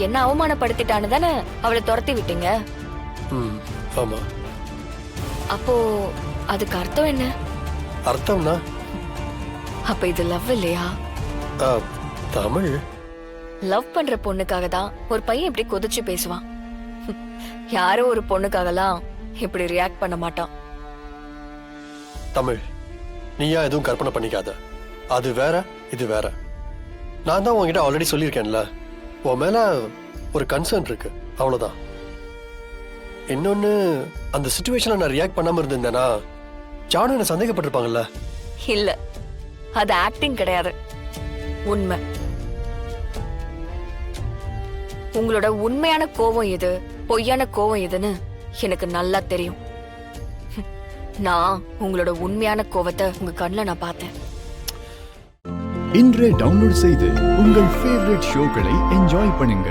என்ன அவமானப்படுத்திட்டான்னு தானே அவளை துரத்தி விட்டீங்க. ஆமா. அப்போ அதுக்கு அர்த்தம் என்ன? அர்த்தம்னா அப்ப இது லவ் இல்லையா? தமிழ், லவ் பண்ற பொண்ணுக்காக தான் ஒரு பையன் இப்படி கொதிச்சு பேசுவான். யாரோ ஒரு பொண்ணுக்காகலாம் இப்படி ரியாக்ட் பண்ண மாட்டான். தமிழ், நீயா எதுவும் கற்பனை பண்ணிக்காத. அது வேற, இது வேற. நான் தான் உன்கிட்ட ஆல்ரெடி சொல்லியிருக்கேன்ல, உன் மேல ஒரு கன்சர்ன் இருக்கு, அவ்வளவுதான். இன்னொன்னு, அந்த சிச்சுவேஷன்ல நான் ரியாக்ட் பண்ணாம இருந்தேன்னா ஜானு என்ன சந்தேகப்பட்டிருப்பாங்கல்ல. இல்ல, அது ஆக்டிங் கிடையாது, உண்மை. உங்களோட உண்மையான கோவம் எது, பொய்யான கோவம் எதுன்னு எனக்கு நல்லா தெரியும். நான் உங்களோட உண்மையான கோவத்தை உங்க கண்ணுல நான் பார்த்தேன். இன்றே டவுன்லோட் செய்து உங்கள் ஃபேவரட் ஷோக்களை என்ஜாய் பண்ணுங்க.